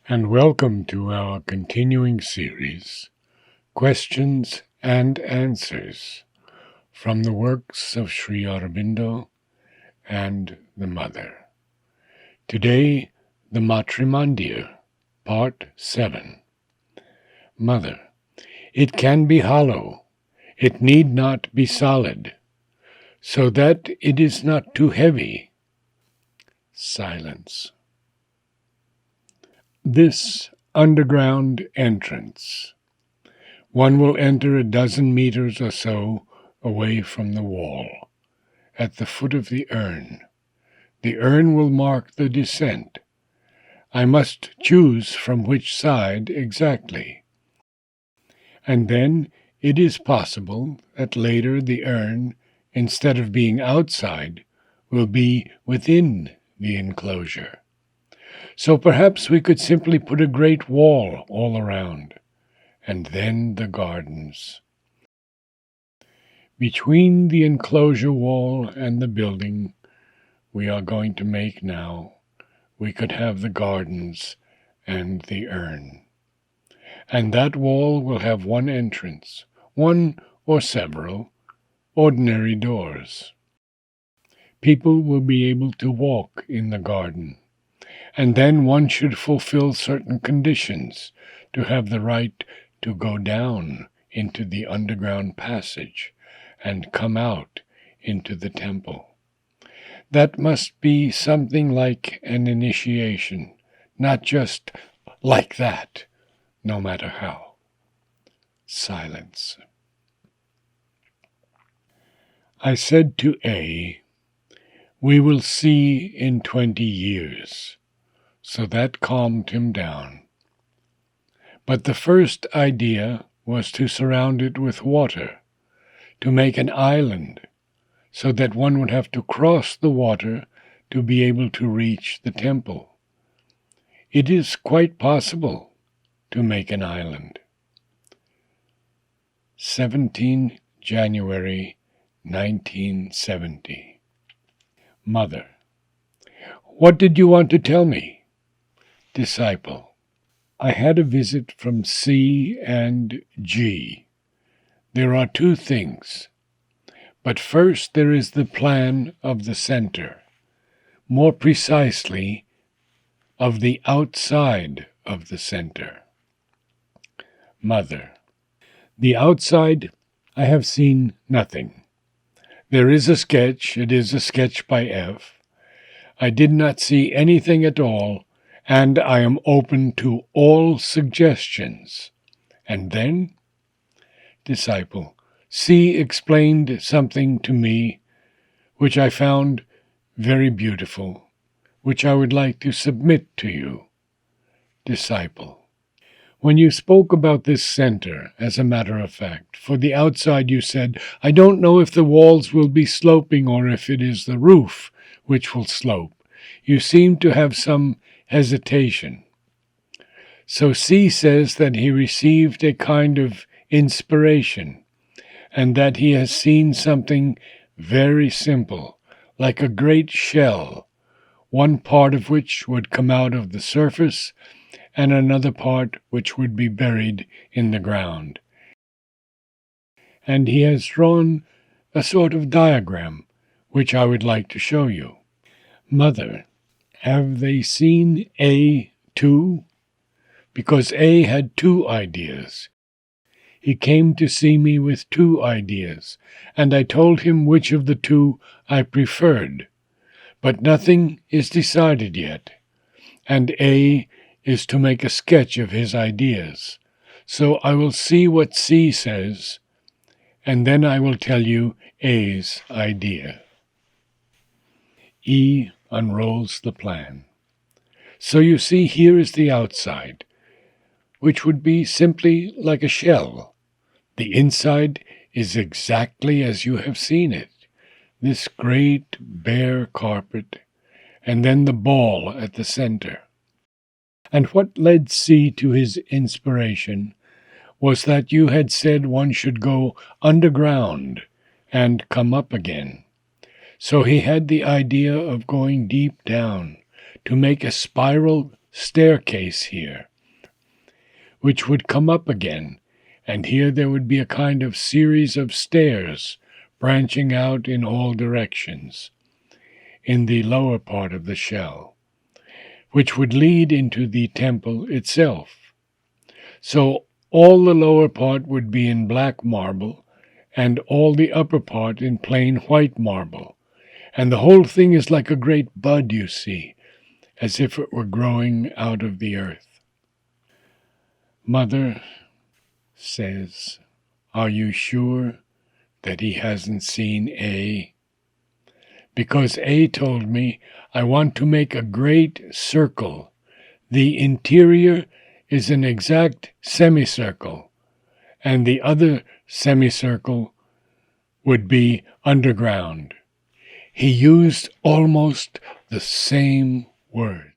and welcome to our continuing series, Questions and Answers, from the works of Sri Aurobindo and the Mother. Today, the Matrimandir, Part 7. Mother, it can be hollow, it need not be solid, so that it is not too heavy. Silence. This underground entrance. One will enter a dozen meters or so away from the wall, at the foot of the urn. The urn will mark the descent. I must choose from which side exactly. And then it is possible that later the urn, instead of being outside, will be within the enclosure. So perhaps we could simply put a great wall all around, and then the gardens. Between the enclosure wall and the building we are going to make now, we could have the gardens and the urn. And that wall will have one entrance, one or several ordinary doors. People will be able to walk in the garden. And then one should fulfill certain conditions to have the right to go down into the underground passage and come out into the temple. That must be something like an initiation, not just like that, no matter how. Silence. I said to A, "We will see in 20 years." So that calmed him down. But the first idea was to surround it with water, to make an island, so that one would have to cross the water to be able to reach the temple. It is quite possible to make an island. 17 January 1970. Mother, what did you want to tell me? Disciple, I had a visit from C and G. There are two things. But first there is the plan of the center, more precisely, of the outside of the center. Mother, the outside, I have seen nothing. There is a sketch, it is a sketch by F. I did not see anything at all, and I am open to all suggestions. And then? Disciple, C explained something to me which I found very beautiful, which I would like to submit to you. Disciple, when you spoke about this center, as a matter of fact, for the outside you said, I don't know if the walls will be sloping or if it is the roof which will slope. You seem to have some hesitation. So C says that he received a kind of inspiration, and that he has seen something very simple, like a great shell, one part of which would come out of the surface, and another part which would be buried in the ground. And he has drawn a sort of diagram, which I would like to show you. Mother, have they seen A too? Because A had two ideas. He came to see me with two ideas, and I told him which of the two I preferred. But nothing is decided yet, and A is to make a sketch of his ideas. So I will see what C says, and then I will tell you A's idea. E unrolls the plan. So you see, here is the outside, which would be simply like a shell. The inside is exactly as you have seen it, this great bare carpet, and then the ball at the center. And what led C to his inspiration was that you had said one should go underground and come up again. So he had the idea of going deep down, to make a spiral staircase here, which would come up again, and here there would be a kind of series of stairs branching out in all directions in the lower part of the shell, which would lead into the temple itself. So all the lower part would be in black marble, and all the upper part in plain white marble, and the whole thing is like a great bud, you see, as if it were growing out of the earth. Mother says, "Are you sure that he hasn't seen A? Because A told me I want to make a great circle. The interior is an exact semicircle, and the other semicircle would be underground." He used almost the same word.